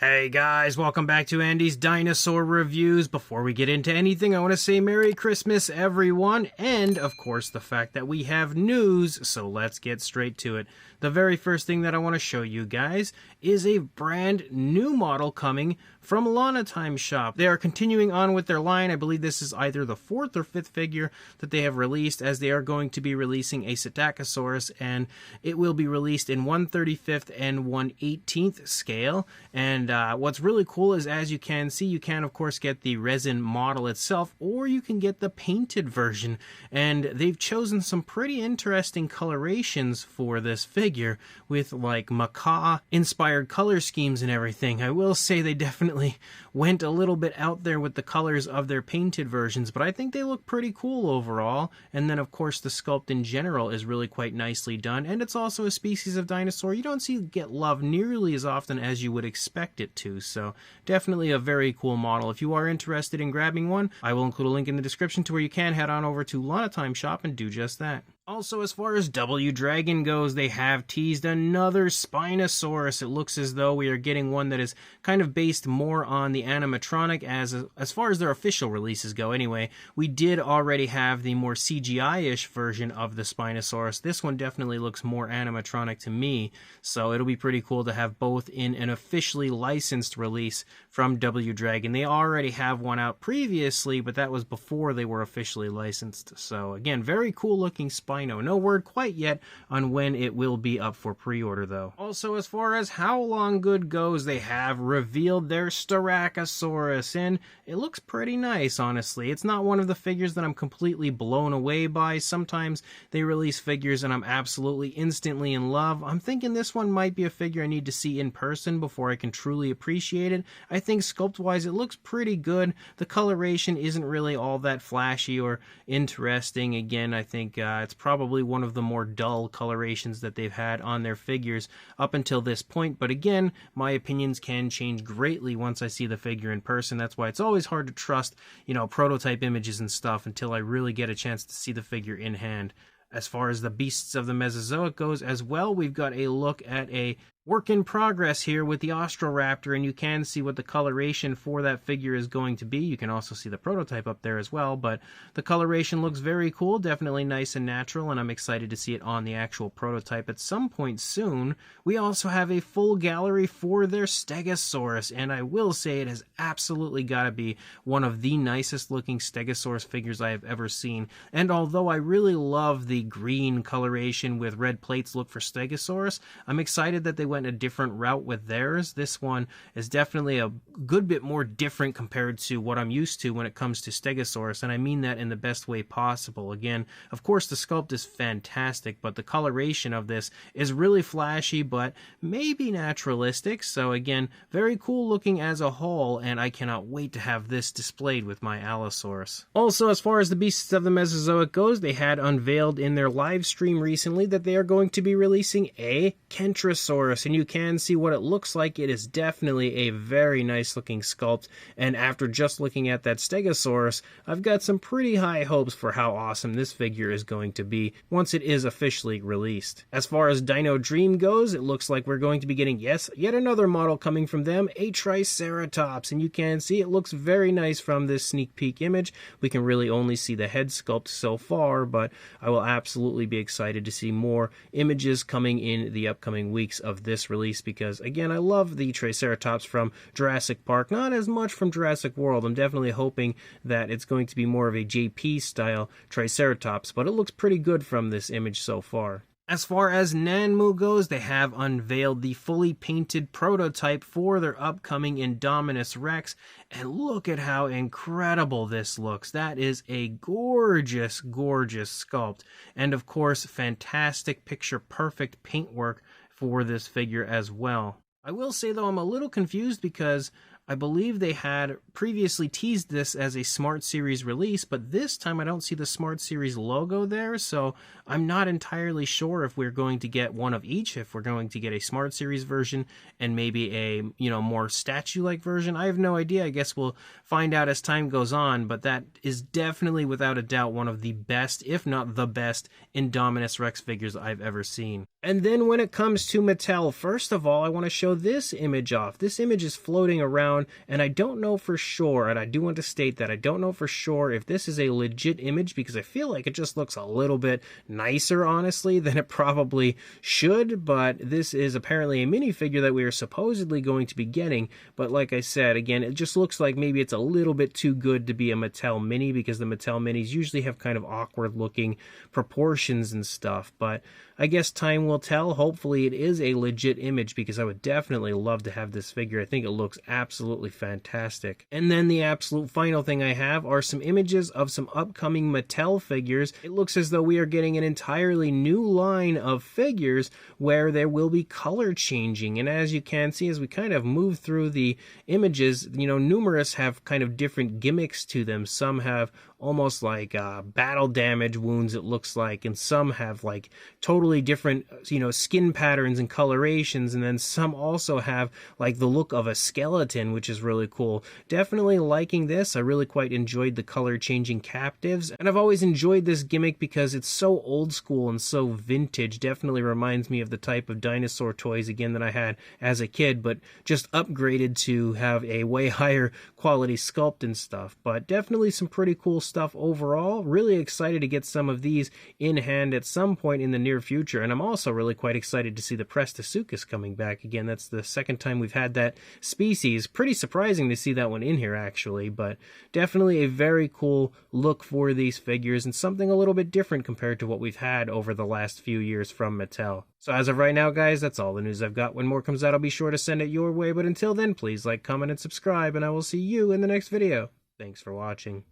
Hey guys, welcome back to Andy's Dinosaur Reviews. Before we get into anything, I want to say Merry Christmas, everyone, and of course the fact that we have news, so let's get straight to it. The very first thing that I want to show you guys is a brand new model coming from Lana Time Shop. They are continuing on with their line. I believe this is either the 4th or 5th figure that they have released, as they are going to be releasing a Stegosaurus, and it will be released in 1/35th and 1/18th scale. And what's really cool is, as you can see, you can of course get the resin model itself, or you can get the painted version. And they've chosen some pretty interesting colorations for this figure, with like macaw inspired color schemes and everything. I will say they definitely went a little bit out there with the colors of their painted versions, but I think they look pretty cool overall. And then of course the sculpt in general is really quite nicely done, and it's also a species of dinosaur you don't see get loved nearly as often as you would expect it to, so definitely a very cool model. If you are interested in grabbing one, I will include a link in the description to where you can head on over to Lana Time Shop and do just that. Also, as far as W Dragon goes, they have teased another Spinosaurus. It looks as though we are getting one that is kind of based more on the animatronic as far as their official releases go anyway. We did already have the more CGI-ish version of the Spinosaurus. This one definitely looks more animatronic to me, so it'll be pretty cool to have both in an officially licensed release from W Dragon. They already have one out previously, but that was before they were officially licensed. So again, very cool looking Spinosaurus. No word quite yet on when it will be up for pre-order though. Also, as far as Haolonggood goes, they have revealed their Styracosaurus, and it looks pretty nice, honestly. It's not one of the figures that I'm completely blown away by. Sometimes they release figures and I'm absolutely instantly in love. I'm thinking this one might be a figure I need to see in person before I can truly appreciate it. I think sculpt-wise it looks pretty good. The coloration isn't really all that flashy or interesting. Again, I think it's probably one of the more dull colorations that they've had on their figures up until this point, but again, my opinions can change greatly once I see the figure in person. That's why it's always hard to trust, prototype images and stuff until I really get a chance to see the figure in hand. As far as the beasts of the Mesozoic goes as well, we've got a look at a work in progress here with the Ostro Raptor, and you can see what the coloration for that figure is going to be. You can also see the prototype up there as well, but the coloration looks very cool, definitely nice and natural, and I'm excited to see it on the actual prototype at some point soon. We also have a full gallery for their Stegosaurus, and I will say it has absolutely got to be one of the nicest looking Stegosaurus figures I have ever seen. And although I really love the green coloration with red plates look for Stegosaurus, I'm excited that they went a different route with theirs. This one is definitely a good bit more different compared to what I'm used to when it comes to Stegosaurus, and I mean that in the best way possible. Again, of course the sculpt is fantastic, but the coloration of this is really flashy, but maybe naturalistic. So again, very cool looking as a whole, and I cannot wait to have this displayed with my Allosaurus. Also, as far as the beasts of the Mesozoic goes, they had unveiled in their live stream recently that they are going to be releasing a Kentrosaurus, and you can see what it looks like. It is definitely a very nice looking sculpt, and after just looking at that Stegosaurus, I've got some pretty high hopes for how awesome this figure is going to be once it is officially released. As far as Dino Dream goes, it looks like we're going to be getting, yes, yet another model coming from them, a Triceratops, and you can see it looks very nice from this sneak peek image. We can really only see the head sculpt so far, but I will absolutely be excited to see more images coming in the upcoming weeks of this release, because again, I love the Triceratops from Jurassic Park, not as much from Jurassic World. I'm definitely hoping that it's going to be more of a JP style Triceratops, but it looks pretty good from this image so far. As far as Nanmu goes, they have unveiled the fully painted prototype for their upcoming Indominus Rex, and look at how incredible this looks. That is a gorgeous, gorgeous sculpt, and of course, fantastic picture-perfect paintwork for this figure as well. I will say though, I'm a little confused because I believe they had previously teased this as a Smart Series release, but this time I don't see the Smart Series logo there, so I'm not entirely sure if we're going to get one of each, if we're going to get a Smart Series version and maybe a, more statue-like version. I have no idea. I guess we'll find out as time goes on, but that is definitely, without a doubt, one of the best, if not the best, Indominus Rex figures I've ever seen. And then when it comes to Mattel, first of all, I want to show this image off. This image is floating around, and I don't know for sure, and I do want to state that I don't know for sure if this is a legit image, because I feel like it just looks a little bit nicer, honestly, than it probably should, but this is apparently a minifigure that we are supposedly going to be getting, but like I said, again, it just looks like maybe it's a little bit too good to be a Mattel Mini, because the Mattel Minis usually have kind of awkward-looking proportions and stuff, but I guess time will tell. Hopefully it is a legit image, because I would definitely love to have this figure. I think it looks absolutely fantastic. And then the absolute final thing I have are some images of some upcoming Mattel figures. It looks as though we are getting an entirely new line of figures where there will be color changing. And as you can see, as we kind of move through the images, numerous have kind of different gimmicks to them. Some have almost like battle damage wounds, it looks like, and some have like totally different skin patterns and colorations, and then some also have like the look of a skeleton, which is really cool. Definitely liking this. I really quite enjoyed the color changing captives, and I've always enjoyed this gimmick because it's so old school and so vintage. Definitely reminds me of the type of dinosaur toys again that I had as a kid, but just upgraded to have a way higher quality sculpt and stuff. But definitely some pretty cool stuff overall. Really excited to get some of these in hand at some point in the near future, and I'm also really quite excited to see the Prestosuchus coming back again. That's the second time we've had that species. Pretty surprising to see that one in here, actually, but definitely a very cool look for these figures and something a little bit different compared to what we've had over the last few years from Mattel. So as of right now, guys, that's all the news I've got. When more comes out, I'll be sure to send it your way, but until then, please like, comment, and subscribe, and I will see you in the next video. Thanks for watching.